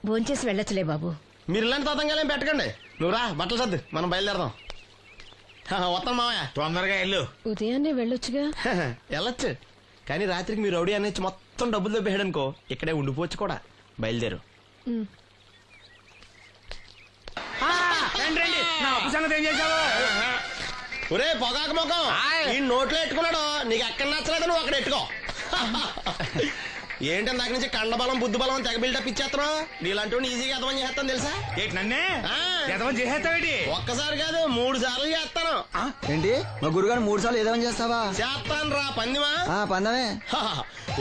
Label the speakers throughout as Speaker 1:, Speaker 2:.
Speaker 1: భోంచేసి వెళ్ళొచ్చులే బాబు.
Speaker 2: మీరు ఇలాంటి తతంగాలేం పెట్టకండి. నువ్వు రా, బట్టలు సర్దు, మనం బయలుదేరదాం. వస్తాం మామయ్య.
Speaker 3: తొందరగా వెళ్ళు.
Speaker 1: ఉదయాన్నే వెళ్ళొచ్చుగా.
Speaker 2: వెళ్ళొచ్చు, కానీ రాత్రికి మీరు రౌడీ అనేది మొత్తం డబ్బులు దొబ్బేయడనుకో ఇక్కడే ఉండిపోవచ్చు కూడా. బయలుదేరు.
Speaker 3: రండి, నా అప్పు సంగతి ఏం చేశావు?
Speaker 2: ఒరే పొగాకు ముఖం, ఈ నోట్లో ఎట్టుకున్నాడు. నీకు ఎక్కడ నచ్చలేదు నువ్వు అక్కడ ఎట్టుకో. ఏంటంటే దాని నుంచి కండబలం బుద్ధి బలం తెగ బిల్డప్ ఇచ్చేస్తున్నావు. నీలాంటి ఈజీగా ఎదవని చేస్తాను తెలుసా?
Speaker 3: ఏంటి నన్నే ఎదవని చేసేస్తావేటి?
Speaker 2: ఒక్కసారి కాదు 3 సార్లు చేస్తాను.
Speaker 4: ఏంటి మా గురుగారు 3 సార్లు ఎదవని చేస్తావా?
Speaker 2: చేస్తాను రా పందిమా.
Speaker 4: పందమే.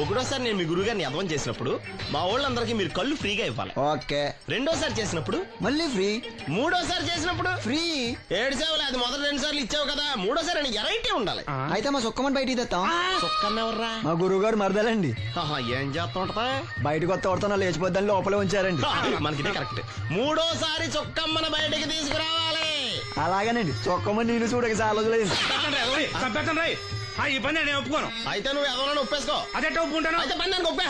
Speaker 2: ఒకటోసారి నేను మీ గురుగారిని ఎదవని చేసినప్పుడు మా వాళ్ళందరికీ మీరు కళ్ళు ఫ్రీగా ఇవ్వాలి.
Speaker 4: ఓకే.
Speaker 2: రెండోసారి చేసినప్పుడు
Speaker 4: మళ్ళీ ఫ్రీ.
Speaker 2: మూడోసారి చేసినప్పుడు ఫ్రీ. 7 సేవలు అది మొదటి 2 సార్లు ఇచ్చావు కదా, మూడోసారి అని ఎరైటీ ఉండాలి.
Speaker 4: అయితే మా సుక్కమని బయటికి తెస్తాం.
Speaker 2: సుక్కమ్మెవర్రా?
Speaker 4: మా గురువుగారు మరదలండి.
Speaker 2: ఏం చేస్తుంటా?
Speaker 4: బయటకు వస్తే కొడతాను లేచిపోద్దని లోపలే ఉంచారండి.
Speaker 2: మనకిదే కరెక్ట్. మూడోసారి చొక్కమ్మని బయటికి తీసుకురావాలి.
Speaker 4: అలాగేనండి. చొక్కమని నేను చూడక చాలా రోజులైంది.
Speaker 3: ఈ పని నేను ఒప్పుకోను.
Speaker 2: అయితే నువ్వు ఎవరైనా ఒప్పేసుకో.
Speaker 3: అదే ఒప్పుకుంటాను.
Speaker 2: అయితే పని దానికి ఒప్పే.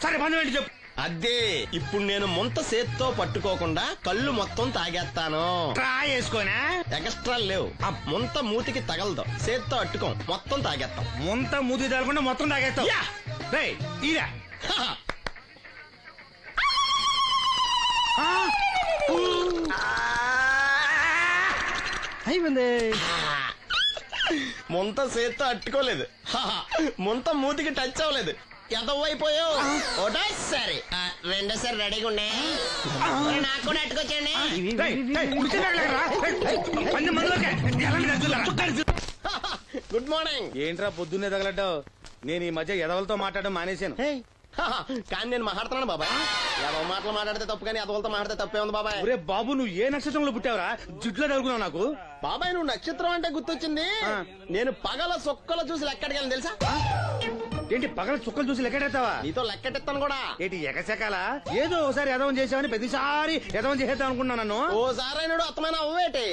Speaker 3: సరే పని ఏంటి చెప్పు.
Speaker 2: అదే ఇప్పుడు నేను ముంత చేత్తో పట్టుకోకుండా కళ్ళు మొత్తం తాగేస్తాను.
Speaker 3: ట్రై చేసుకోనా?
Speaker 2: ఎక్స్ట్రా లేవు. ముంత మూతికి తగలదు, చేత్తో అట్టుకోం, మొత్తం తాగేస్తాం.
Speaker 3: ముంత మూతి తగలకుండా మొత్తం తాగేస్తాం. ఈరా
Speaker 4: అయిపోయింది.
Speaker 2: ముంత చేత్తో అట్టుకోలేదు, ముంత మూతికి టచ్ అవ్వలేదు, ఎదవైపోయావు. ఒకటోసారి రెండోసారి రెడీగా ఉండే. నాకు కూడా అట్టుకొచ్చండి. Good morning.
Speaker 3: ఏంట్రా పొద్దున్నే తగలడ్డావు? నేను ఈ మధ్య ఎదవలతో మాట్లాడడం మానేశాను.
Speaker 2: కానీ నేను మాట్లాడుతున్నాను బాబాయ్. ఎదవ మాటలు మాట్లాడితే తప్పు, కానీ ఎదవలతో మాట్లాడితే తప్పే ఉంది బాబాయ్.
Speaker 3: ఒరే బాబు, నువ్వు ఏ నక్షత్రంలో పుట్టావురా? జుట్లో తగులుకున్నావు నాకు.
Speaker 2: బాబాయ్ నువ్వు నక్షత్రం అంటే గుర్తొచ్చింది. నేను పగల సొక్కలు చూసి లెక్కడికెళ్ళను తెలుసా?
Speaker 3: ఏంటి పగల చుక్కలు చూసి లెక్కెడతావా?
Speaker 2: నీతో లెక్కెట్టాను కూడా.
Speaker 3: ఏంటి ఎగసెకాల? ఏదో ఒకసారి ఎదవం చేసావని ప్రతిసారి ఎదవం చేసేద్దాం అనుకున్నా నన్ను.
Speaker 2: ఓసారి అయినాడు అత్తమైన అవ్వేటి.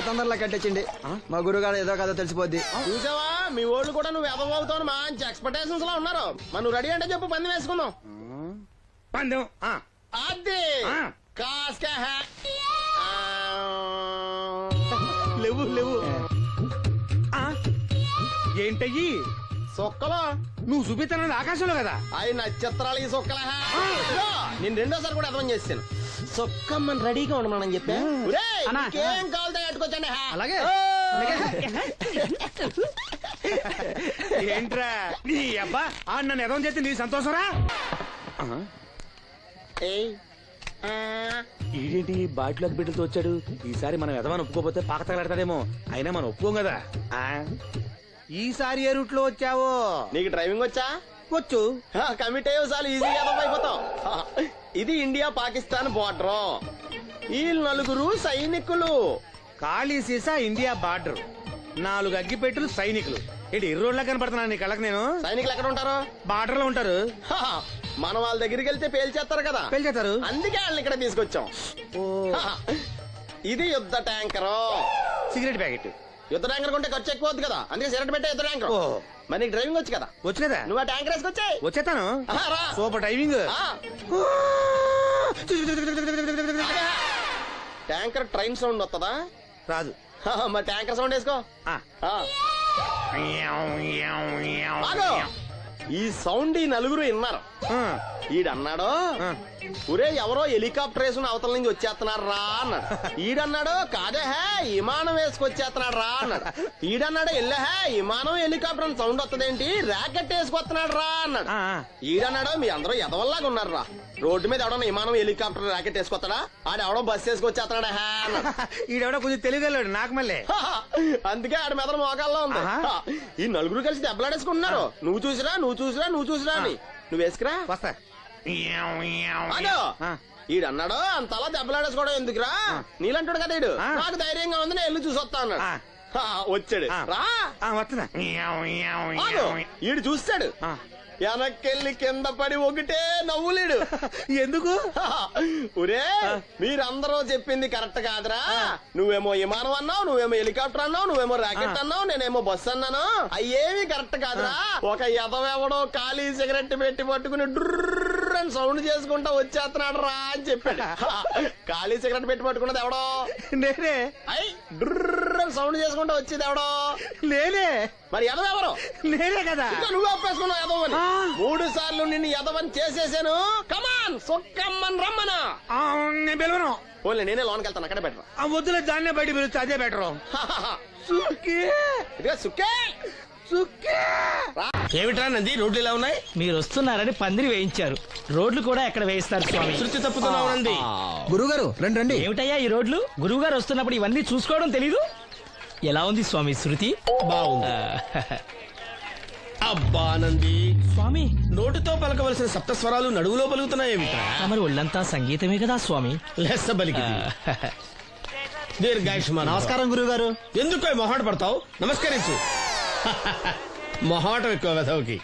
Speaker 4: తొందరలో కట్టించండి. మా గురుగారు ఏదో కదా తెలిసిపోద్ది.
Speaker 2: చూసావా, మీ వాళ్ళు కూడా నువ్వు ఎదవ అవుతావు మంచి ఎక్స్పెక్టేషన్స్ లో ఉన్నారు. మరి నువ్వు రెడీ అంటే చెప్పు, పందెం వేసుకుందాం.
Speaker 3: పందెం
Speaker 2: అది కాస్క లేవు లేవు.
Speaker 3: ఏంటయ్యి
Speaker 2: సొక్కలో
Speaker 3: నువ్వు చూపిస్తానది ఆకాశంలో కదా?
Speaker 2: అవి నక్షత్రాలు ఈ సొక్కల. నేను రెండోసారి కూడా అర్థం చేస్తాను. సొక్కమ్మని రెడీగా ఉండమని చెప్పా. ఏం కావాలితే కట్టుకోవచ్చండి.
Speaker 3: అలాగే. ఏంట్రా నీ అబ్బా నన్ను ఎదవం చేస్తే నీ సంతోషరా? ఈడేంటి బాటిలోకి బిడ్డలతో వచ్చాడు? ఈసారి మనం ఎదవని ఒప్పుకోపోతే పాక తగలాడతాడేమో. అయినా మనం ఒప్పుకోం కదా. ఈసారి ఏ రూట్ లో వచ్చావో?
Speaker 2: నీకు డ్రైవింగ్ వచ్చా?
Speaker 3: వచ్చు.
Speaker 2: కమిట్ అయ్యే సార్లు ఈజీగా అయిపోతాం. ఇది ఇండియా పాకిస్తాన్ బోర్డర్. ఈ 4 సైనికులు.
Speaker 3: ఖాళీ సీసా ఇండియా బార్డర్, 4 అగ్గిపెట్టులు సైనికులు. ఏంటి ఇర్రోడ్లా కనపడుతున్నాను నీ కళ్ళకి నేను?
Speaker 2: సైనికులు ఎక్కడ ఉంటారు?
Speaker 3: బార్డర్ లో ఉంటారు.
Speaker 2: మనం వాళ్ళ దగ్గరికి వెళ్తే పేల్చేస్తారు కదా.
Speaker 3: పేల్చేస్తారు.
Speaker 2: అందుకే వాళ్ళని ఇక్కడ తీసుకొచ్చాం. ఇది యుద్ధ ట్యాంకర్.
Speaker 3: Cigarette packet.
Speaker 2: యుద్ధ ట్యాంకర్ కొంటే ఖర్చు ఎక్కువ అవుతుంది కదా, అందుకే సిగరెట్ పెట్టే యుద్ధ ట్యాంకర్. మరి నీకు డ్రైవింగ్ వచ్చు కదా?
Speaker 3: వచ్చు కదా.
Speaker 2: నువ్వు ఆ ట్యాంకర్ వేసుకొచ్చాయి.
Speaker 3: వచ్చేస్తాను. Super driving.
Speaker 2: Tanker train sound వస్తుందా?
Speaker 3: రాదు.
Speaker 2: మరి ట్యాంకర్ సౌండ్ వేసుకో. ఈ సౌండ్ ఈ 4 విన్నారు. ఈడన్నాడు, ఒరే ఎవరో హెలికాప్టర్ వేసుకుని అవతల నుంచి వచ్చేస్తున్నారు రా అన్నాడు. ఈడన్నాడు, కాదే విమానం వేసుకొచ్చేస్తున్నాడు రా అన్నాడు. ఈడన్నాడు, ఎల్లహే విమానం హెలికాప్టర్ సౌండ్ వస్తుందేంటి, ర్యాకెట్ వేసుకొస్తున్నాడు రా అన్నాడు. ఈడన్నాడు, మీ అందరూ ఎదవల్లాగా ఉన్నారు రా, రోడ్డు మీద ఎవడన్నా విమానం హెలికాప్టర్ ర్యాకెట్ వేసుకొస్తాడా? ఆడెవడో బస్సు వేసుకొచ్చేస్తున్నాడా అన్నాడు.
Speaker 3: ఈడెవడో కొంచెం తెలియగలడు నాకు మళ్ళీ.
Speaker 2: అందుకే ఆడ మెదడు మోకాల్లో ఉంది. ఈ 4 కలిసి దెబ్బలాడేసుకుంటున్నారు. నువ్వు చూసిరా అని. నువ్వు వేసుకురా.
Speaker 3: వస్తా.
Speaker 2: ఈడన్నాడు, అంతలా దెబ్బలాడేసుకోవడం ఎందుకురా, నీలంటాడు కదా ఈడు. నాకు ధైర్యంగా ఉంది, నేను వెళ్ళి చూసొస్తా అన్నాడు. వచ్చాడు రా. ఈడు చూస్తాడు, వెనక్కెళ్ళి కింద పడి ఒకటే నవ్వులేడు.
Speaker 3: ఎందుకు?
Speaker 2: ఒరే మీరందరూ చెప్పింది కరెక్ట్ కాదురా. నువ్వేమో విమానం అన్నావు, నువ్వేమో హెలికాప్టర్ అన్నావు, నువ్వేమో రాకెట్ అన్నావు, నేనేమో బస్సు అన్నాను. అయ్యేవి కరెక్ట్ కాదురా. ఒక ఎదవెవడో ఖాళీ సిగరెట్ పెట్టి పట్టుకుని డ్రర్ అని సౌండ్ చేసుకుంటా వచ్చేస్తున్నాడు రా అని చెప్పాడు. ఖాళీ సిగరెట్ పెట్టి పట్టుకున్నది ఎవడో?
Speaker 3: నేనే.
Speaker 2: సౌండ్ చేసుకుంటా వచ్చేది ఎవడో?
Speaker 3: నేనే.
Speaker 2: మరి ఎదవెవరు?
Speaker 3: నేనే కదా.
Speaker 2: నువ్వు ఒప్పేసుకున్నావు ఎదవని. 3 సార్లు నిన్ను ఎదవని చేసేసాను. కమాన్ సొక్కమ్మని రమ్మను.
Speaker 3: నేను పిలవను.
Speaker 2: ఓన్లీ నేనే లోనికి వెళ్తాను, అక్కడే బెటర్.
Speaker 3: వద్దులే, దాన్నే బయట పిలుస్తా, అదే బెటరు.
Speaker 2: సుక్కే ఏమిట్రా నంది, రోడ్లు ఇలా ఉన్నాయి?
Speaker 5: మీరు వస్తున్నారని పందిరి వేయించారు. రోడ్లు కూడా ఎక్కడ వేయిస్తారు స్వామి?
Speaker 2: శృతి తప్పుతున్నావు నంది.
Speaker 4: గురుగారు రండి రండి.
Speaker 5: ఏమిటయ్యా ఈ రోడ్లు? గురువు గారు వస్తున్నప్పుడు ఇవన్నీ చూసుకోవడం తెలీదు? ఎలా ఉంది స్వామి శృతి?
Speaker 2: బాగుంది. అబ్బా నంది,
Speaker 5: స్వామి
Speaker 2: నోటితో పలకవలసిన సప్తస్వరాలు నడువులో పలుకుతున్నాయేమిట్రా?
Speaker 5: మరి ఒళ్ళంతా సంగీతమే కదా స్వామి.
Speaker 2: లెస్స బలికి దీర్ఘాయుష్మాన్.
Speaker 4: నమస్కారం గురుగారు.
Speaker 2: ఎందుకు మొహాట పడతావు? నమస్కరించు. మొహాటం ఎక్కువ వెధవుకి.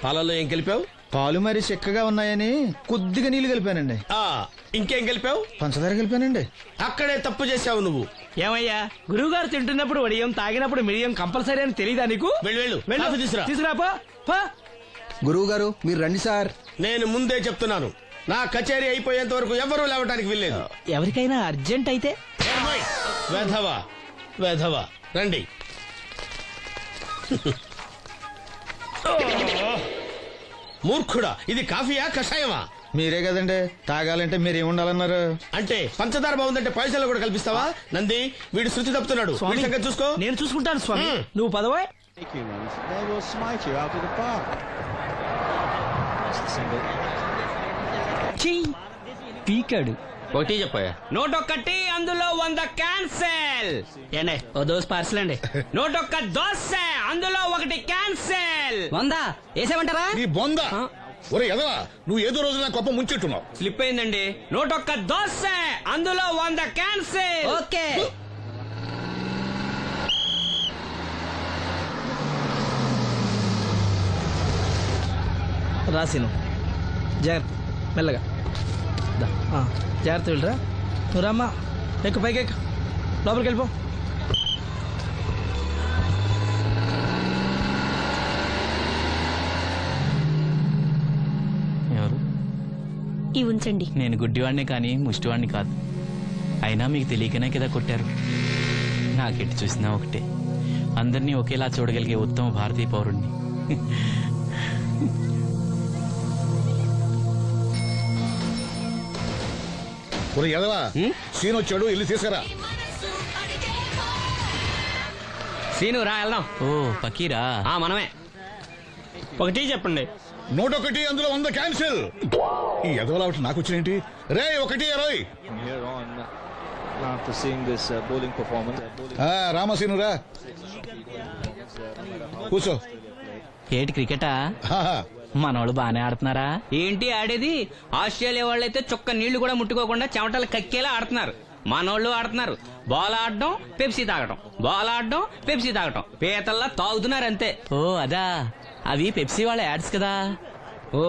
Speaker 2: పాలల్లో ఏం కలిపావు?
Speaker 4: పాలు మరి చిక్కగా ఉన్నాయని కొద్దిగా నీళ్లు కలిపానండి.
Speaker 2: ఇంకేం కలిపావు?
Speaker 4: పంచదార కలిపానండి.
Speaker 2: అక్కడే తప్పు చేశావు నువ్వు.
Speaker 5: ఏమయ్యా, గురువు గారు తింటున్నప్పుడు వడియం, తాగినప్పుడు మిడియం కంపల్సరీ అని తెలీదా నీకు?
Speaker 2: వెళ్ళు తీసురా.
Speaker 5: తీసుకురాపో.
Speaker 4: గురువు గారు మీరు రండి సార్.
Speaker 2: నేను ముందే చెప్తున్నాను, నా కచేరీ అయిపోయేంత వరకు ఎవరూ లేవటానికి వెళ్ళలేదు.
Speaker 5: ఎవరికైనా అర్జెంట్ అయితే
Speaker 2: వెధవా వెధవా రండి. మూర్ఖుడా, ఇది కాఫీయా కషాయమా?
Speaker 4: మీరే కదండి తాగాలంటే మీరేముండాలన్నారు?
Speaker 2: అంటే పంచదార బాగుందంటే పైసలు కూడా కల్పిస్తావా? నంది, వీడు శృతి తప్పుతున్నాడు.
Speaker 5: స్వామి,
Speaker 2: వీడి సంగతి చూసుకో.
Speaker 5: నేను చూసుకుంటాను స్వామి. నువ్వు పదవా. పీకాడు.
Speaker 2: ఒకటి చెప్పాయా?
Speaker 5: 101 అందులో 100 క్యాన్సెల్. ఏండే ఓ దోస్ పార్సల్ అండి. 101 దోశ అందులో 1 క్యాన్సెల్. 100 వేసేమంటారా?
Speaker 6: నీ బొంద. ఒరే ఎదవా, నువ్వు ఏదో రోజు నా గొప్ప ముంచెట్టున్నావు.
Speaker 5: స్లిప్ అయిందండి. 101 దోశ అందులో 100 క్యాన్సెల్. ఓకే. రాసిను జాగ్రత్త, మెల్లగా జాగ్రత్త వెళ్ళరా. నువ్వు రామ్మా, ఎక్కు పైకి ఎక్కు, లోపలికి వెళ్ళిపో. ఎవరు?
Speaker 1: ఇవి ఉంచండి.
Speaker 5: నేను గుడ్డివాడినే కానీ ముష్టివాడిని కాదు. అయినా మీకు తెలియకనే కదా కొట్టారు. నాకెట్టి చూసినా ఒకటే, అందరినీ ఒకేలా చూడగలిగే ఉత్తమ భారతీయ పౌరుణ్ణి.
Speaker 6: ఒరే ఎదవా, సీన్ వచ్చాడు, ఇల్లు తీసుకురా.
Speaker 5: సీను రా వెళ్దాం. ఓ పకీరా, మనమే. ఒకటి చెప్పండి.
Speaker 6: 101 అందులో 100 క్యాన్సిల్. ఈ ఎదవలా నాకు వచ్చినేంటి రే? 1-20. రామసీను రా, కూర్చో.
Speaker 5: ఏటి క్రికెటా? మనోళ్ళు బానే ఆడుతున్నారా? ఏంటి ఆడేది? ఆస్ట్రేలియా వాళ్ళైతే చుక్క నీళ్లు కూడా ముట్టుకోకుండా చెమటలు కక్కేలా ఆడుతున్నారు. మనోళ్ళు ఆడుతున్నారు బాల్ ఆడడం, పెప్సీ తాగటం, బాల్ ఆడడం, పెప్సీ తాగటం, పీతల్లా తాగుతున్నారు అంతే. ఓ అదా, అవి పెప్సీ వాళ్ళ యాడ్స్ కదా. ఓ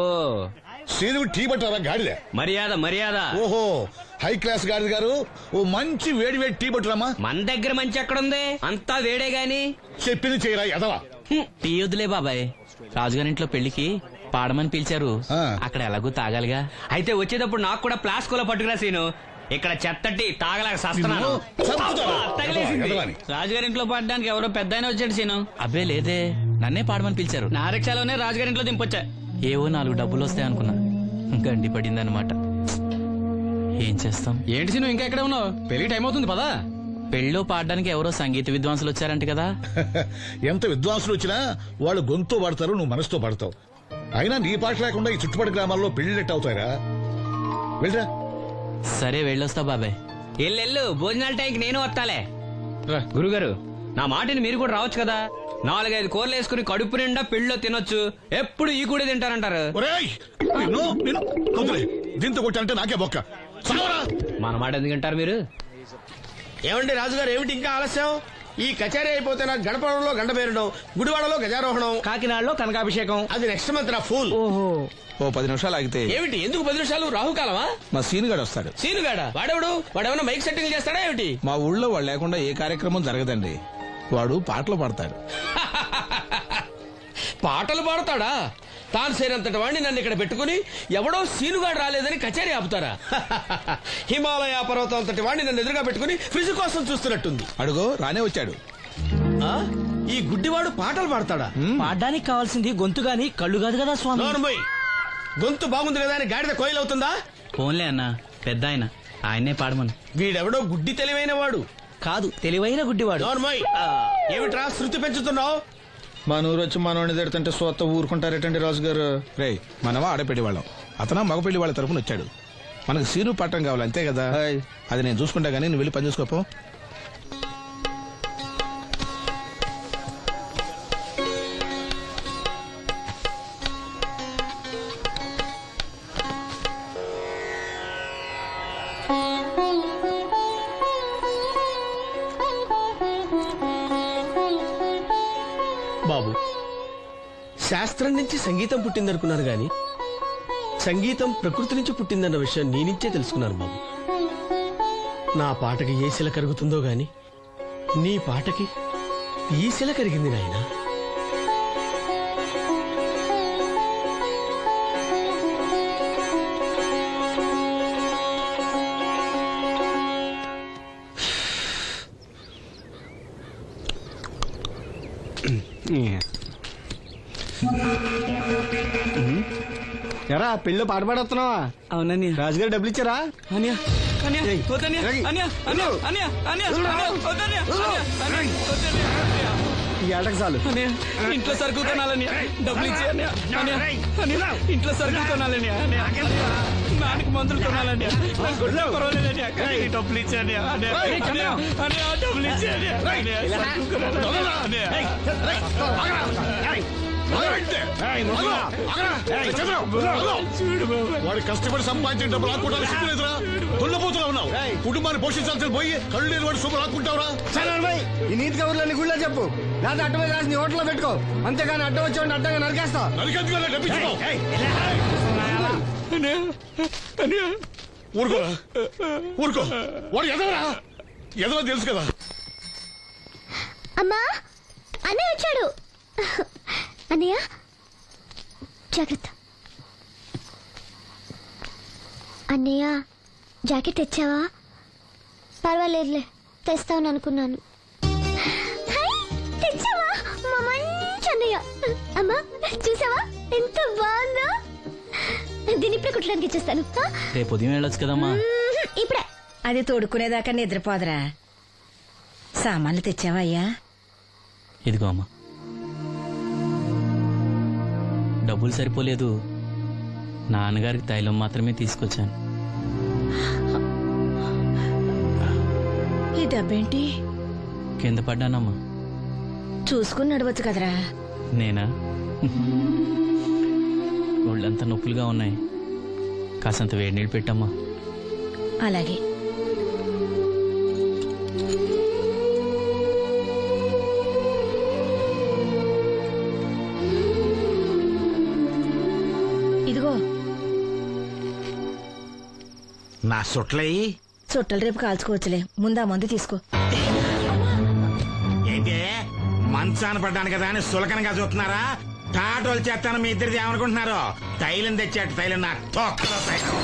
Speaker 6: సీను టీ పట్టారా గాడిదే?
Speaker 5: మర్యాద మర్యాద.
Speaker 6: ఓహో, హై క్లాస్ గాడిద గారు, ఓ మంచి వేడి వేడి టీ పట్టురామా.
Speaker 5: మన దగ్గర మంచి ఎక్కడుంది, అంతా వేడే గాని.
Speaker 6: చెప్పింది చేయరా ఎదవా.
Speaker 5: టీ వద్దులే బాబాయ్, రాజుగారింట్లో పెళ్లికి పాడమని పిలిచారు. అక్కడ ఎలాగూ తాగాలిగా. అయితే వచ్చేటప్పుడు నాకు కూడా ప్లాస్కోలో పట్టుకురా సీను. ఇక్కడ చెత్తటి తాగలేక సస్తున్నాను. రాజుగారింట్లో పాడడానికి ఎవరో పెద్ద వచ్చాడు సీను. అబ్బే లేదే, నన్నే పాడమని పిలిచారు. నా రిక్షాలోనే రాజుగారింట్లో దింపొచ్చా. ఏవో 4 డబ్బులు వస్తాయి అనుకున్నా, గండి పడింది అనమాట. ఏం చేస్తాం? ఏంటి సీను ఇంకా ఎక్కడ ఉన్నావు? పెళ్లి టైం అవుతుంది పదా. పెళ్ళిలో పాడడానికి ఎవరో సంగీత విద్వాంసులు వచ్చారంట కదా.
Speaker 6: ఎంత విద్వాంసులు వచ్చినా వాళ్ళు గొంతు పడతారు, నువ్వు మనసుతో పడతావు. అయినా నీ పాట లేకుండా ఈ చుట్టుపక్కల గ్రామాల్లో పెళ్లినట్టు అవుతాయిరా. వెళ్ళరా.
Speaker 5: సరే వెళ్ళొస్తా బాబాయ్. ఎల్లెళ్ళు, భోజనాల టైంకి నేను వస్తాలే. గురుగారు, నా మాటిని మీరు కూడా రావచ్చు కదా. 4-5 కూరలు వేసుకుని కడుపు నిండా పెళ్ళిలో తినొచ్చు. ఎప్పుడు ఈ కూడా తింటారంటారు.
Speaker 6: దీంతో కొట్టాలంటే నాకే బొక్క.
Speaker 5: మన మాట ఎందుకు తింటారు మీరు?
Speaker 2: ఏమండి రాజుగారు, ఏమిటి ఇంకా ఆలస్యం? ఈ కచేరీ అయిపోతే నాకు గణపవరంలో గండ పేరడం, గుడివాడలో గజారోహణం,
Speaker 5: కాకినాడలో కనకాభిషేకం.
Speaker 2: అది నెక్స్ట్ మంత్ రా ఫూల్.
Speaker 5: ఓహో,
Speaker 4: ఓ 10 నిమిషాలు ఆగితే.
Speaker 2: ఏమిటి, ఎందుకు 10 నిమిషాలు? రాహుకాలమా?
Speaker 4: మా సీనుగాడు వస్తాడు.
Speaker 2: సీనుగాడా? వాడేమన్నా మైక్ సెట్టింగ్ చేస్తాడా ఏమిటి?
Speaker 4: మా ఊళ్ళో వాడు లేకుండా ఏ కార్యక్రమం జరగదండి. వాడు పాటలు పాడతాడు.
Speaker 7: పాటలు పాడతాడా? తాను సేనంతటి వాడిని నన్ను ఇక్కడ పెట్టుకుని ఎవడో సీనుగాడు రాలేదని కచేరీ ఆపుతారా? హిమాలయ పర్వతం అంతటి వాడిని నన్ను ఎదురుగా పెట్టుకుని ఫ్రిజ్ కోసం చూస్తున్నట్టుంది.
Speaker 8: అడుగో రానే వచ్చాడు.
Speaker 7: ఈ గుడ్డివాడు పాటలు పాడతాడా?
Speaker 5: పాడడానికి కావాల్సింది గొంతు గాని కళ్ళు కాదు కదా స్వామి.
Speaker 7: నోర్మోయ్, గొంతు బాగుంది కదా అని గాడిద కోయిలవుతుందా?
Speaker 5: ఫోన్లే అన్న, పెద్ద ఆయన్నే పాడమను.
Speaker 7: వీడెవడో గుడ్డి తెలివైన వాడు
Speaker 5: కాదు, తెలివైన గుడ్డివాడు.
Speaker 7: నోర్మోయ్, ఏమిట్రా శృతి పెంచుతున్నావు?
Speaker 3: మన ఊరు వచ్చి మనోడిని తిడుతుంటే సొత్త ఊరుకుంటారేటండి రాజు గారు.
Speaker 8: రే మనవా ఆడపెళ్లి వాళ్ళం, అతను మగపెళ్లి వాళ్ళ తరపున వచ్చాడు. మనకు సీను పట్టం కావాలి అంతే కదా. అది నేను చూసుకుంటా గానీ నువ్వు వెళ్ళి పని చూసుకోపో.
Speaker 7: బాబు, శాస్త్రం నుంచి సంగీతం పుట్టిందనుకున్నారు గాని సంగీతం ప్రకృతి నుంచి పుట్టిందన్న విషయం నీ నుంచే తెలుసుకున్నాను బాబు. నా పాటకి ఏ శిల కరుగుతుందో గాని నీ పాటకి ఈ శిల కరిగింది నాయనా.
Speaker 4: ఎరా పెళ్ళి పాట పాడుతున్నావా?
Speaker 5: అవునని
Speaker 4: రాజుగారు డబ్బులు ఇచ్చారా? ఈ ఏటకు చాలు.
Speaker 5: ఇంట్లో సరుకులు కొనాలని డబ్బులు ఇచ్చే ఇంట్లో సరుకులు కొనాలని నాన్నకి మందులు కొనాలని డబ్బులు ఇచ్చాను డబ్బులు ఇచ్చాను.
Speaker 6: వాడు కష్టపడి సంపాదించిన డబ్బులు ఆకుంటారు. సిగ్గులేదురా? దున్నపోతున్నా ఉన్నావు. కుటుంబాన్ని పోషించాల్సిన పోయి కళ్ళు లేని వాడు శుభ్రం ఆకుంటావురా?
Speaker 4: ఈ నీతి కబుర్లన్నీ గుళ్ళో చెప్పు, లేదా అడ్డ మీద రాసి నీ హోటల్లో పెట్టుకో. అంతేగాని అడ్డం వచ్చి అడ్డంగా నరికేస్తా.
Speaker 6: నరికెందుకు డబ్బిచ్చుకో. ఊరుకోరా, ఊరుకో. వాడు ఎదవరా? ఎదవ తెలుసు కదా.
Speaker 9: అమ్మా, అన్నయ్య వచ్చాడు. అన్నయ్య జాగ్రత్త. అన్నయ్య జాకెట్ తెచ్చావా? పర్వాలేదులే, తెస్తావని అనుకున్నాను. తెచ్చావా? మా మంచి అన్నయ్య. అమ్మా చూసావా ఎంత బాగుందో? దీన్ని ఇప్పుడే కుట్టడానికి ఇచ్చేస్తాను.
Speaker 5: రేపు ఉదయం వెళ్ళొచ్చు కదమ్మా.
Speaker 9: ఇప్పుడే.
Speaker 10: అది తోడుకునేదాకా నిద్రపోదరా. సామాన్లు తెచ్చావా అయ్యా?
Speaker 5: ఇదిగో అమ్మా. డబ్బులు సరిపోలేదు, నాన్నగారికి తైలం మాత్రమే తీసుకొచ్చాను.
Speaker 10: ఈ డబ్బేంటి?
Speaker 5: కింద పడ్డానమ్మా.
Speaker 10: చూసుకుని నడవచ్చు కదరా.
Speaker 5: నేనా? ఒళ్ళంతా నొప్పులుగా ఉన్నాయి, కాసంత వేడి నీళ్ళు పెట్టమ్మా.
Speaker 10: అలాగే. ఇదిగో
Speaker 3: నా సొట్లయి
Speaker 10: చుట్టలు రేపు కాల్చుకోవచ్చులే, ముందా మందు తీసుకో.
Speaker 3: ఏంటే మంచాన పడ్డాను కదా అని సులకనగా చూస్తున్నారా? టాటోలు చేస్తాను మీ ఇద్దరిది ఏమనుకుంటున్నారు? తైలం తెచ్చాడు, తైలం నా తొక్కలో తైలం.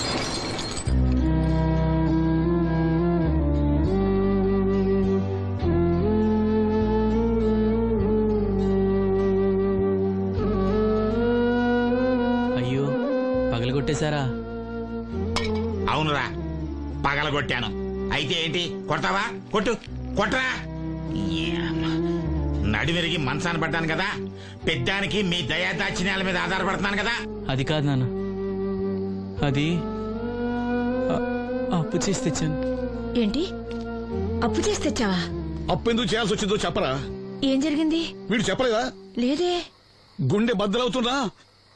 Speaker 5: అయ్యో, పగలగొట్టేశారా?
Speaker 3: అవునురా, పగలగొట్టాను. అయితే ఏంటి, కొడతావా? కొట్టు, కొట్టరా. నడివిరిగి మంచాన పడ్డాను కదా, పెద్దానికి మీ దయాదాచిన్యాల మీద ఆధారపడుతున్నాను కదా.
Speaker 5: అది కాదు నాన్న, అది అప్పు చేసి తెచ్చాను.
Speaker 10: ఏంటి అప్పు చేసి తెచ్చావా?
Speaker 6: అప్పు ఎందుకు చేయాల్సి వచ్చిందో చెప్పరా?
Speaker 10: ఏం జరిగింది?
Speaker 6: వీడు చెప్పలేదా?
Speaker 10: లేదే.
Speaker 6: గుండె బద్దలవుతున్నా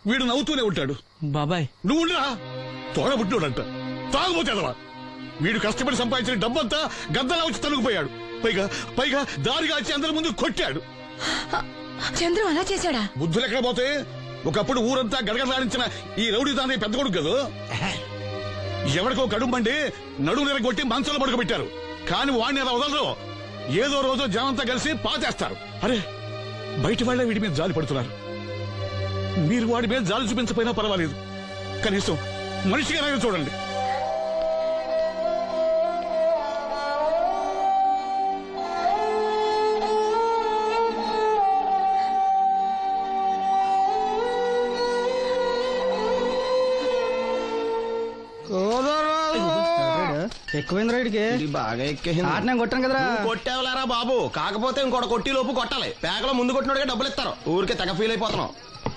Speaker 6: వీడు నవ్వుతూనే ఉంటాడు.
Speaker 5: బాబాయ్
Speaker 6: నువ్వు ఉండరా? తోడబుట్టుడంట, తాగుపోతేదవా. వీడు కష్టపడి సంపాదించిన డబ్బంతా గద్దలా వచ్చి తనుకుపోయాడు. పైగా పైగా దారిగా వచ్చి అందరి ముందు కొట్టాడు.
Speaker 10: చంద్రం అలా చేశాడా?
Speaker 6: బుద్ధులు ఎక్కడ పోతే? ఒకప్పుడు ఊరంతా గడగడలాడించిన ఈ రౌడీ దాని పెద్ద కొడుకు కదా. ఎవరికో కడుంబండి నడుము నిరగొట్టి మంచంలో పడుకోబెట్టారు. కాని వాడిని అలా వదలరు. ఏదో రోజు జనంతా కలిసి పాతేస్తారు. అరే, బయట వాళ్ళే వీడి మీద జాలి పడుతున్నారు. మీరు వాడి మీద జాలి చూపించకపోయినా పర్వాలేదు, కనీసం మనిషిగా చూడండి.
Speaker 4: ఎక్కువైంది రైడ్కి
Speaker 2: బాగా ఎక్కేసింది.
Speaker 4: ఆటనే కొట్టాను కదరా.
Speaker 2: కొట్టేవలేరా బాబు, కాకపోతే ఇంకోటి కొట్టి లోపు కొట్టాలి. పేకలో ముందు కొట్టినోడిగా డబ్బులు ఇస్తారు. ఊరికే తెగ ఫీల్ అయిపోతున్నావు.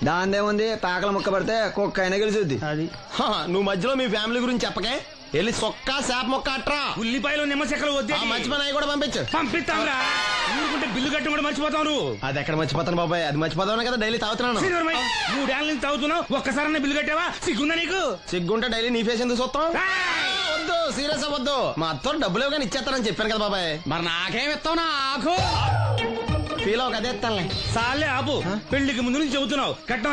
Speaker 4: దాందేముంది, పేకల ముక్క పడితే కుక్క అయినా గెలిచుద్ది. అది
Speaker 2: నువ్వు మధ్యలో మీ ఫ్యామిలీ గురించి చెప్పకే. వెళ్ళి సొక్క శాప మొక్క అట్రా.
Speaker 3: ఉల్లిపాయలు నిమ్మచెక్కలు వద్దే.
Speaker 2: మంచి పని అవి కూడా పంపించు.
Speaker 3: పంపిస్తాంరా. ఊరుకుంటే బిల్లు కట్టి కూడా మర్చిపోతావు నువ్వు.
Speaker 2: అది ఎక్కడ మర్చిపోతాను బాబాయ్, అది మర్చిపోతావు కదా డైలీ తాగుతున్నాను.
Speaker 3: 3 ఏళ్ళ నుంచి తాగుతున్నావు, ఒక్కసారి బిల్లు కట్టావా? సిగ్గుందా నీకు?
Speaker 2: సిగ్గుంటే డైలీ నీ ఫేస్ ఎందుకు చూస్తాం? వద్దు, సీరియస్ అవ్వద్దు. మా అత్తో డబ్బులు ఇవ్వగానే ఇచ్చేస్తానని చెప్పాను కదా బాబాయ్.
Speaker 5: మరి నాకేం ఇస్తావు? నాకు
Speaker 2: ఫీల్ అవ్వక అదే ఇస్తానులే.
Speaker 3: సాలే ఆపు. పెళ్లికి ముందు నుంచి చెబుతున్నావు కట్నం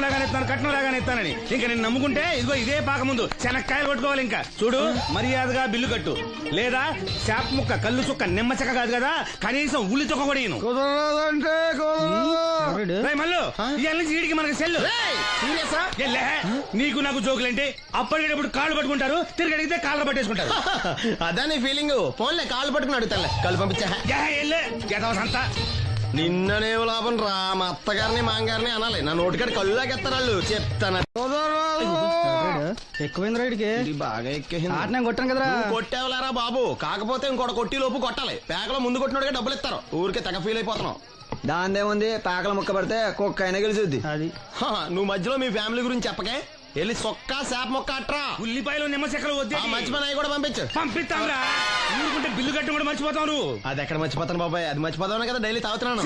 Speaker 3: లాగానే ఇస్తానని. ఇంకా నేను నమ్ముకుంటే ఇదిగో ఇదే పాక ముందు శనక్కాయలు కొట్టుకోవాలి. ఇంకా చూడు, మర్యాదగా బిల్లు కట్టు, లేదా చేప ముక్క, కళ్ళు చుక్క, నిమ్మ చెక్క కాదు కదా, కనీసం ఉల్లి చుక్క కూడా ఇయ్యను. మళ్ళీ ఇవాళ నుంచి వీడికి మనకి సెల్లు. నీకు నాకు జోకులేంటి? అప్పటికేటప్పుడు కాళ్ళు పట్టుకుంటారు, తిరిగి అడిగితే కాళ్ళు పట్టేసుకుంటారు.
Speaker 2: అదే నీ ఫీలింగ్. ఫోన్లే కాళ్ళు పట్టుకుని అడుగుతానులే. కళ్ళు పంపించా.
Speaker 3: అంతా
Speaker 2: నిన్ననే లాభం రా. మా అత్తగారిని మాంగారిని అనాలి. నా నోటికాడ కళ్ళు లాగెత్తారు వాళ్ళు. చెప్తాను.
Speaker 4: ఎక్కువైంది రైడ్కి
Speaker 2: బాగా ఎక్కేసింది.
Speaker 4: ఆటనే కొట్టాను కదరా.
Speaker 2: కొట్టేవలేరా బాబు, కాకపోతే ఇంకోటి కొట్టి లోపు కొట్టాలి. పేకలో ముందు కొట్టినోడిగా డబ్బులు ఇస్తారు. ఊరికే తెగ ఫీల్ అయిపోతున్నావు.
Speaker 4: దాందేముంది, పేకల ముక్క పడితే కుక్క అయినా గెలిచుద్ది. అది
Speaker 2: నువ్వు మధ్యలో మీ ఫ్యామిలీ గురించి చెప్పకే. వెళ్ళి సొక్క శాప మొక్క అట్రా.
Speaker 3: ఉల్లిపాయలు నిమ్మచెక్కలు వద్దే.
Speaker 2: మంచి పని అవి కూడా పంపించు.
Speaker 3: పంపిస్తాంరా. ఊరుకుంటే బిల్లు కట్టి కూడా మర్చిపోతావు నువ్వు.
Speaker 2: అది ఎక్కడ మర్చిపోతాను బాబాయ్, అది మర్చిపోతావు కదా డైలీ తాగుతున్నాను.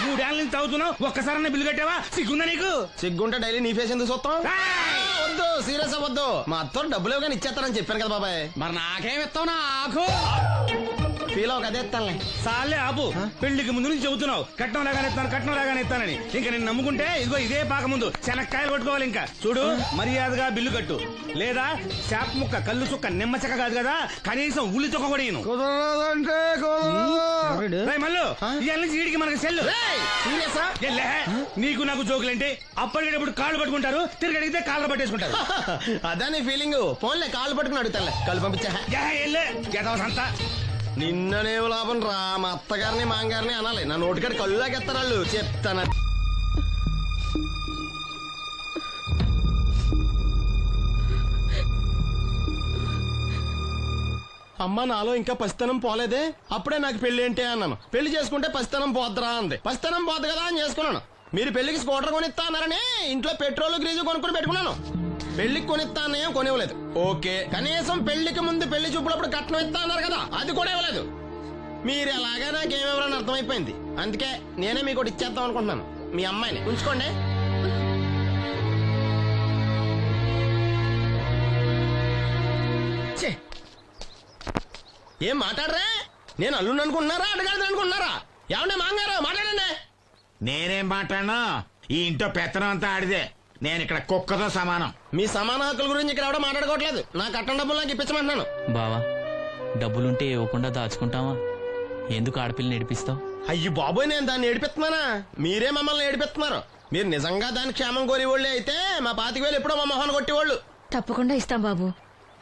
Speaker 3: 3 ఏళ్ళ నుంచి తాగుతున్నావు, ఒక్కసారి బిల్లు కట్టావా? సిగ్గుందా నీకు?
Speaker 2: సిగ్గుంటే డైలీ నీ ఫేస్ ఎందుకు చూస్తాం? వద్దు, సీరియస్ అవ్వద్దు. మా అత్తో డబ్బులు ఇవ్వగానే ఇచ్చేస్తానని చెప్పాను కదా బాబాయ్.
Speaker 5: మరి నాకేం ఇస్తావు? నాకు
Speaker 2: ఫీల్ అవ్వక అదే ఇస్తానులే.
Speaker 3: సాలే ఆపు. పెళ్లికి ముందు నుంచి చెబుతున్నావు కట్నం లాగానే ఇస్తానని. ఇంకా నేను నమ్ముకుంటే ఇదిగో ఇదే పాక ముందు శనక్కాయలు కొట్టుకోవాలి. ఇంకా చూడు, మర్యాదగా బిల్లు కట్టు, లేదా చేప ముక్క, కళ్ళు చుక్క, నిమ్మ చెక్క కాదు కదా, కనీసం ఉల్లి చుక్క కూడా ఇయ్యను. మళ్ళీ ఇవాళ నుంచి వీడికి మనకి సెల్లు. నీకు నాకు జోకులేంటి? అప్పటికేటప్పుడు కాళ్ళు పట్టుకుంటారు, తిరిగి అడిగితే కాళ్ళు పట్టేసుకుంటారు.
Speaker 2: అదే నీ ఫీలింగ్. ఫోన్లే కాళ్ళు పట్టుకుని అడుగుతానులే. కళ్ళు పంపించా.
Speaker 3: అంతా
Speaker 2: నిన్ననే లాభం రా. మా అత్తగారిని మాంగారిని అనాలి. నా నోటికాడ కళ్ళు లాగెత్తారు వాళ్ళు. చెప్తాను. అమ్మ నాలో ఇంకా పసితనం పోలేదే. అప్పుడే నాకు పెళ్లి ఏంటి అన్నాను. పెళ్లి చేసుకుంటే పసితనం పోద్దురా అంది. పసితనం పోద్దు కదా అని చేసుకున్నాను. మీరు పెళ్లికి స్కూటర్ కొనిస్తా అన్నారని ఇంట్లో పెట్రోల్ గ్రీజు కొనుక్కుని పెట్టుకున్నాను. పెళ్లికి కొనిస్తా అన్నయం కొనివ్వలేదు. ఓకే, కనీసం పెళ్లికి ముందు పెళ్లి చూపులప్పుడు కట్నం ఇస్తా అన్నారు కదా, అది కూడా ఇవ్వలేదు. మీరు ఎలాగా నాకేమెవరని అర్థమైపోయింది. అందుకే నేనే మీకు ఒకటి ఇచ్చేద్దాం అనుకుంటున్నాను. మీ అమ్మాయిని ఉంచుకోండి. ఏం మాట్లాడరా? నేను అల్లుండి అనుకుంటున్నారా, అడగాలి అనుకుంటున్నారా? ఏమన్నా మాంగారు మాట్లాడండి.
Speaker 3: నేనేం మాట్లాడను? ఈ ఇంట్లో పెత్తనం అంతా ఆడిదే. నేను ఇక్కడ కుక్కతో సమానం.
Speaker 2: మీ సమాన హక్కుల గురించి ఇక్కడ ఎవడో మాట్లాడుకోవట్లేదు. నా కట్టం డబ్బులు నాకు ఇప్పించమంటున్నాను.
Speaker 5: బావా, డబ్బులుంటే ఇవ్వకుండా దాచుకుంటావా? ఎందుకు ఆడపిల్లని ఏడిపిస్తావు?
Speaker 2: అయ్యి బాబోయ్, నేను దాన్ని ఏడిపిస్తున్నానా? మీరే మమ్మల్ని ఏడిపిస్తున్నారు. మీరు నిజంగా దాని క్షేమం కోరేవాళ్ళే అయితే మా 25,000 ఎప్పుడో మా మొహాన్ని కొట్టేవాళ్ళు.
Speaker 10: తప్పకుండా ఇస్తాం బాబు.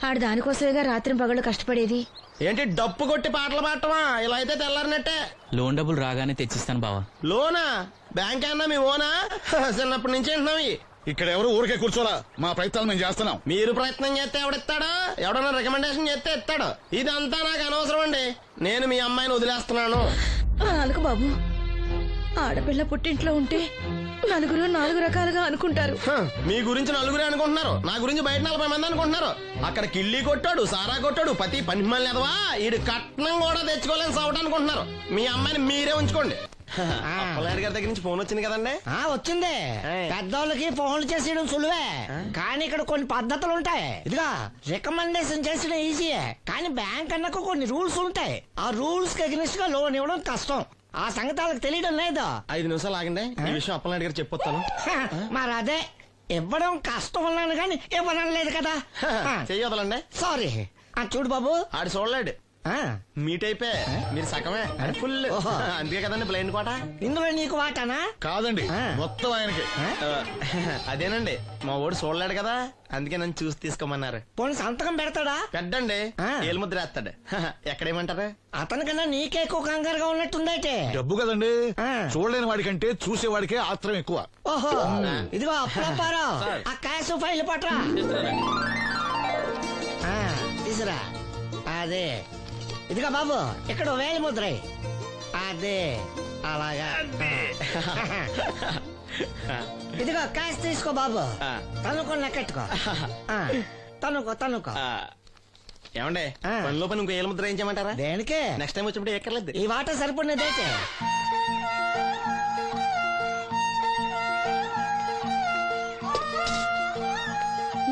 Speaker 10: ఆడు దానికోసమేగా రాత్రి పగళ్ళు కష్టపడేది.
Speaker 2: ఏంటి డప్పు కొట్టి పాటలు పాడటమా? ఇలా అయితే తెల్లారినట్టే.
Speaker 5: లోన్ డబ్బులు రాగానే తెచ్చిస్తాను బావా.
Speaker 2: లోనా? బ్యాంక్ అన్నా మీ ఓనా? చిన్నప్పటి నుంచి వింటున్నాం.
Speaker 6: ఇక్కడ ఎవరు ఊరికే కూర్చోరా. మా ప్రయత్నాలు మేము చేస్తున్నాం.
Speaker 2: మీరు ప్రయత్నం చేస్తే ఎవడిస్తాడా? ఎవడన్నా రికమెండేషన్ చేస్తే ఇస్తాడు. ఇదంతా నాకు అనవసరం అండి. నేను మీ అమ్మాయిని వదిలేస్తున్నాను.
Speaker 10: అనుకు బాబు, ఆడపిల్ల పుట్టింట్లో ఉంటే నలుగురు 4 రకాలుగా అనుకుంటారు.
Speaker 2: మీ గురించి నలుగురే అనుకుంటున్నారు, నా గురించి బయట 40 మంది అనుకుంటున్నారు. అక్కడ కిళ్ళి కొట్టాడు, సారా కొట్టాడు, పతి పని మళ్ళీ ఎదవా, ఈడు కట్నం కూడా తెచ్చుకోలేని సవట అనుకుంటున్నారు. మీ అమ్మాయిని మీరే ఉంచుకోండి. అప్పలనాయుడు గారి దగ్గర నుంచి ఫోన్ వచ్చింది కదండి.
Speaker 11: వచ్చింది. పెద్దోళ్ళకి ఫోన్లు చేసేయడం సులువే, కానీ ఇక్కడ కొన్ని పద్ధతులు ఉంటాయి. ఇదిగా రికమెండేషన్ చేసడం ఈజీయే, కానీ బ్యాంక్ అన్నకు కొన్ని రూల్స్ ఉంటాయి. ఆ రూల్స్ కి అగ్నిస్ట్ గా లోన్ ఇవ్వడం కష్టం. ఆ సంగతి వాళ్ళకి తెలియడం లేదు.
Speaker 2: 5 నిమిషాలు ఆగండి, ఈ విషయం అప్పలనాయుడు గారు చెప్పొస్తాను.
Speaker 11: మరి అదే ఇవ్వడం కష్టం ఉన్నాను కానీ ఇవ్వడం లేదు కదా.
Speaker 2: చెయ్యొదలండి.
Speaker 11: సారీ. చూడు బాబు,
Speaker 2: ఆడు చూడలేడు. మీట్ అయిపోయి మీరు సగమే ఫుల్ అందుకే కదండి బ్లైండ్ కోట.
Speaker 11: ఇందులో నీకు వాటానా?
Speaker 6: కాదండి, మొత్తం ఆయనకి.
Speaker 2: అదేనండి మా ఓడు చూడలేడు కదా, అందుకే నన్ను చూసి తీసుకోమన్నారు.
Speaker 11: పోనీ సంతకం పెడతాడా?
Speaker 2: పెద్దండి, ఏలు ముద్ర వేస్తాడు. ఎక్కడేమంటారు?
Speaker 11: అతనికన్నా నీకే ఎక్కువ కంగారుగా ఉన్నట్టుందైతే.
Speaker 6: డబ్బు కదండి, చూడలేని వాడికంటే చూసేవాడికే ఆత్రం ఎక్కువ.
Speaker 11: ఓహో, ఇదిగో అప్పుడప్పారావు, ఆ క్యాష్ ఫైల్ పట్రా. తీసురా. అదే, ఇదిగో బాబు, ఇక్కడ వేలి ముద్ర. అదే అలాగా. ఇదిగో క్యాష్ తీసుకో బాబు, తనుకో లెక్కెట్టుకో. తనుకో.
Speaker 2: ఏమండే పనిలో పని ఇంకో ఏలు ముద్ర ఏం చేయమంటారా?
Speaker 11: దేనికే?
Speaker 2: నెక్స్ట్ టైం వచ్చినప్పుడు ఎక్కర్లేదు.
Speaker 11: ఈ వాట సరిపడినదైతే.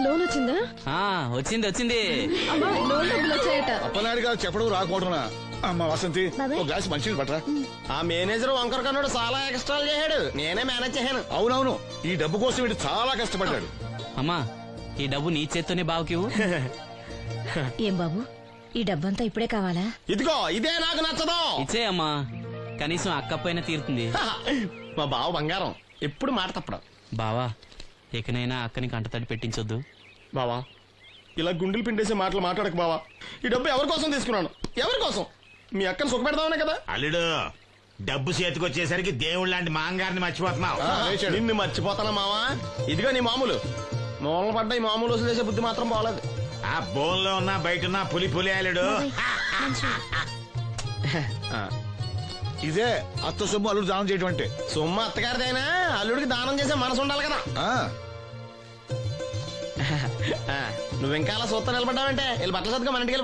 Speaker 10: లోన్ వచ్చిందా?
Speaker 5: వచ్చింది.
Speaker 10: అమ్మా, లోన్ డబ్బులు వచ్చాయట.
Speaker 6: అప్పనాయుడు గారు చెప్పడం రాకపోవడం. అమ్మ వసంతి, ఒక గ్లాస్ మంచినీళ్ళు పట్టరా.
Speaker 2: ఆ మేనేజర్ వంకర కన్నాడు చాలా ఎక్స్ట్రాలు చేశాడు, నేనే మేనేజ్ చేశాను.
Speaker 6: అవునవును, ఈ డబ్బు కోసం వీడు చాలా కష్టపడ్డాడు.
Speaker 5: అమ్మా, ఈ డబ్బు నీ చేత్తోనే బావుకి.
Speaker 10: ఏం బాబు, ఈ డబ్బంతా ఇప్పుడే కావాలా?
Speaker 2: ఇదిగో ఇదే నాకు నచ్చదు.
Speaker 5: ఇచ్చేయమ్మా, కనీసం అక్కపైన తీరుతుంది.
Speaker 2: మా బావ బంగారం, ఎప్పుడు మాట తప్పడం.
Speaker 5: బావా, ఇకనైనా అక్కని కంటతడి పెట్టించొద్దు.
Speaker 2: బావా, ఇలా గుండెలు పిండేసే మాటలు మాట్లాడక బావా. ఈ డబ్బు ఎవరి కోసం తీసుకున్నాను? ఎవరి కోసం? మీ అక్కను సుఖపెడదామనే కదా.
Speaker 12: అల్లుడు, డబ్బు చేతికొచ్చేసరికి దేవుడు లాంటి మాంగారిని మర్చిపోతున్నావు.
Speaker 2: నిన్ను మర్చిపోతానా మావా? ఇదిగో నీ మామూలు మూలన పడ్డ ఈ మామూలు వసూలు చేసే బుద్ధి మాత్రం బాగలేదు.
Speaker 12: ఆ బోన్లో ఉన్నా బయట ఉన్నా పులి అల్లుడు.
Speaker 6: ఇదే అత్త సొమ్ము అల్లుడు దానం చేయడం అంటే.
Speaker 2: సొమ్ము అత్తగారిదైనా అల్లుడికి దానం చేసే మనసు ఉండాలి కదా. నువ్వు ఇంకా అలా సూత్తా నిలబడ్డావంటే వీళ్ళు బట్టలు సర్దుగా మన ఇంటికి